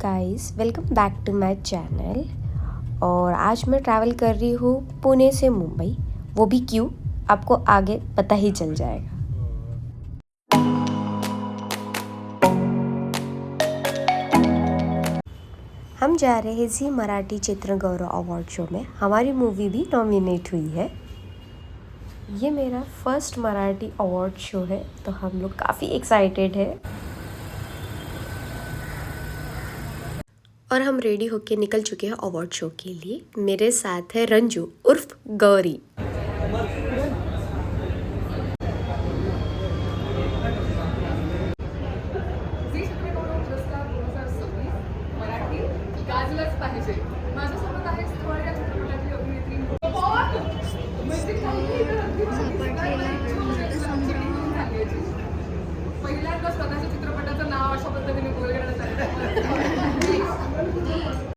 Guys, welcome back to my channel. और आज मैं ट्रैवल कर रही हूँ पुणे से मुंबई। वो भी क्यों, आपको आगे पता ही चल जाएगा। हम जा रहे हैं जी मराठी चित्र गौरव अवार्ड शो में। हमारी मूवी भी नॉमिनेट हुई है। ये मेरा फर्स्ट मराठी अवार्ड शो है, तो हम लोग काफ़ी एक्साइटेड है। और हम रेडी होके निकल चुके हैं अवार्ड शो के लिए। मेरे साथ है रंजू उर्फ गौरी। पहिल्यांदा स्वतःच्या चित्रपटाचं नाव अशा पद्धतीने बोलण्यात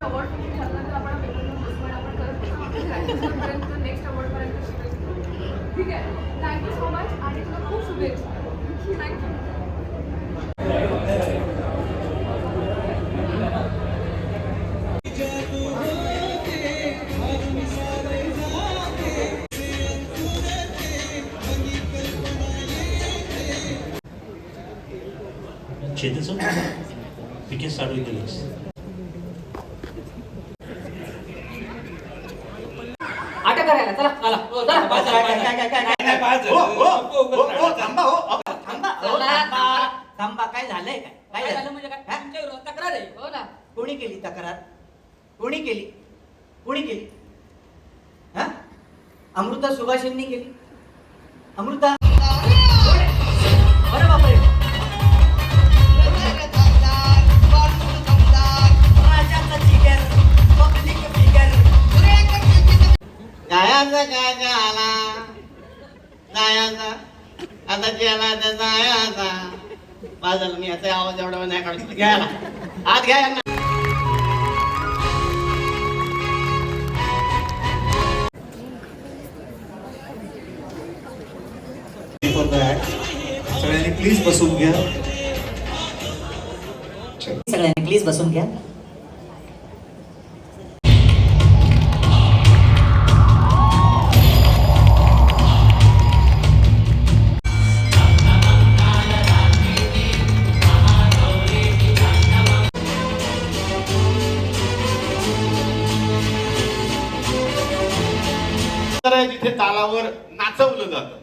अवॉर्ड झाल्यानंतर आपण करत नेक्स्ट अवॉर्ड पर्यंत शिकायचं. ठीक आहे, थँक्यू सो मच आणि तुला खूप शुभेच्छा. Thank you. Chetan, we can start with the list. आता करायला चला चला थांबा काय झालंय काय झालं म्हणजे काय तुमच्या विरोधात तक्रार आहे. हो ना. कोणी केली तक्रार? कोणी केली हा? अमृता सुभाषिनी केली. अमृता बरं बापरे. जायचा काय आला जायचा आता गेला तर जायचा बाजल मी याचा आवाज एवढा नाही काढतो. घ्यायला आत घ्या यांना. सगळ्यांनी प्लीज बसून घ्या. सगळ्यांनी प्लीज बसून घ्या. जिथे तालावर नाचवलं जातं.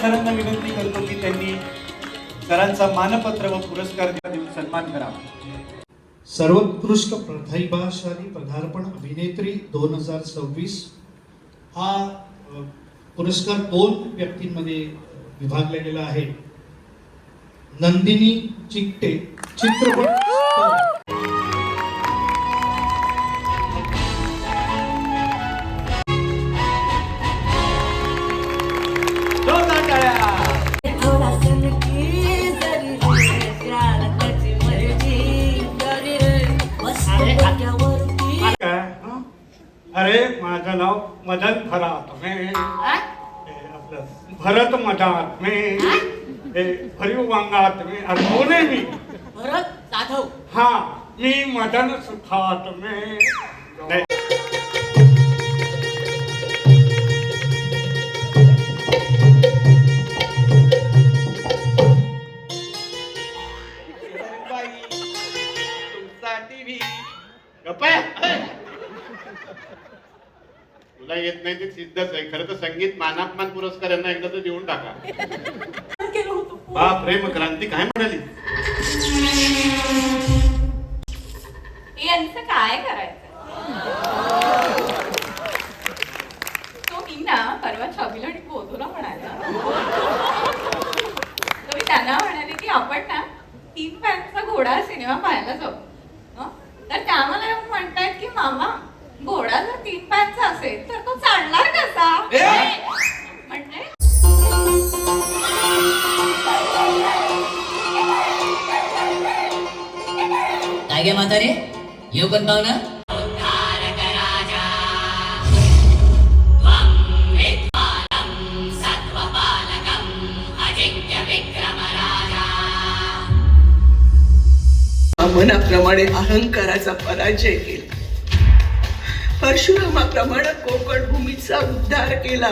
सरांना विनंती करतो की त्यांनी सरांचा मानपत्र व पुरस्कार देऊन सन्मान करावा. सर्वोत्कृष्ट प्रतिभाशाली पदार्पण अभिनेत्री 2026 हा पुरस्कार 2 व्यक्तींमध्ये विभागला गेला आहे. नंदिनी चिकटे चित्रपट अरे माझं नाव मदन भरात में आपलं भरत मदात में भरीव वांगात में अरे कोण आहे मी? भरत जाधव. हा मी मदन सुखात में. तुला येत नाही ते सिद्धच आहे. खरं तर संगीत मानापमान पुरस्कार यांना एकदा तर देऊन टाका. बाप प्रेम क्रांती काय म्हणाली? यांचं काय करायचं? तो मी ना परवा छबिला आणि बोधूला म्हणायचा. तर मी त्यांना म्हणाले की आपण ना 3 पॅनचा घोडा सिनेमा पाहायला जाऊ. तर त्या मला म्हणतायत की मामा घोडा जर 3 पॅनचा असेल तर तो चालणार कसा? म्हणजे काय गे म्हातारे येऊ पण पाहुणा. रावणाप्रमाणे अहंकाराचा पराजय केला, परशुरामाप्रमाणे कोकण भूमीचा उद्धार केला,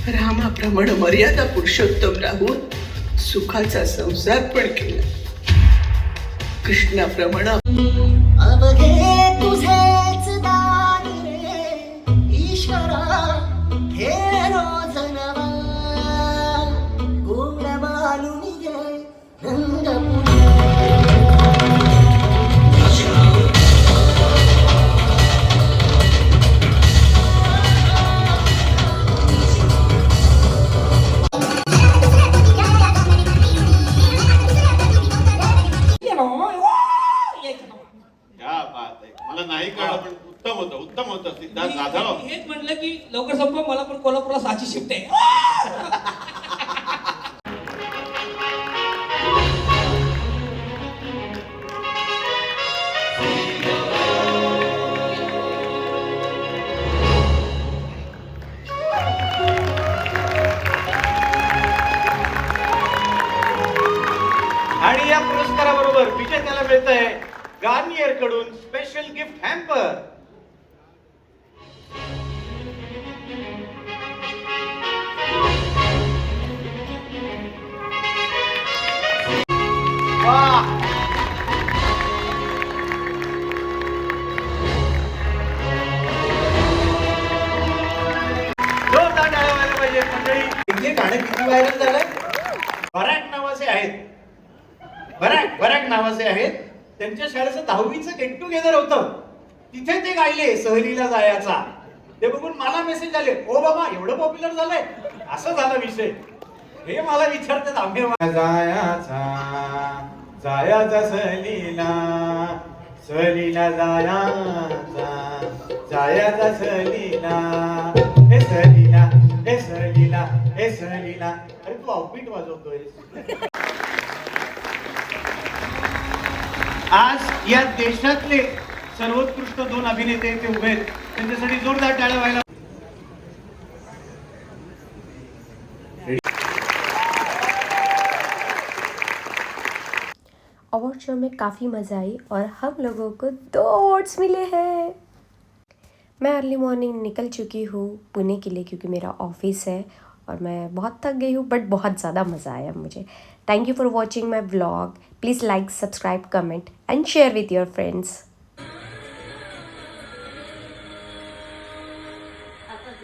रामाप्रमाणे मर्यादा पुरुषोत्तम राहून सुखाचा संसार पण केला, कृष्णाप्रमाणे अवघे तुझेच दारी रे ईश्वरा, हे रोजनवा गुण मानून घे नंदपुरी. क्या बात आहे. मला नाही कळलं पण उत्तम होतं सिद्धार्थ जाधव. हेच म्हटलं की लवकर संपव, मला पण कोल्हापूरला साची शिफ्ट आहे. आणि या पुरस्काराबरोबर विजेत्याला मिळत आहे गार्नियर कडून स्पेशल गिफ्ट हॅम्पर. जोरदार टाळ्या व्हायला पाहिजे मंडळी. हे गाणं किती व्हायरल झालंय. बराक नावाचे आहेत, बराक नावाचे आहेत. त्यांच्या शाळेचं 10वीचं गेट टुगेदर होतं, तिथे ते गायले सहलीला जायचा. ते बघून मला मेसेज आले, ओ बाबा एवढं पॉप्युलर झालंय. असं झाला विषय. हे मला विचारतात आम्ही जायाचा जायाचा सहलीला, सहलीला जायाचा जायाचा सहलीला, हे सहलीला हे सहलीला हे सहलीला. अरे तू ऑफबीट वाजवतोय. आज या देशातले सर्वोत्कृष्ट 2 अभिनेते ते उभे आहेत. त्यांच्यासाठी जोरदार टाळ्या व्हायला. अवार्ड शो में काफ़ी मज़ा आई और हम लोगों को 2 अवार्ड्स मिले हैं. मैं अर्ली मॉर्निंग निकल चुकी हूँ पुणे के लिए क्योंकि मेरा ऑफिस है और मैं बहुत थक गई हूँ, बट बहुत ज़्यादा मज़ा आया मुझे. Thank you for watching my vlog. Please like, subscribe, comment end share with your friends.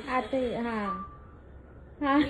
आता हां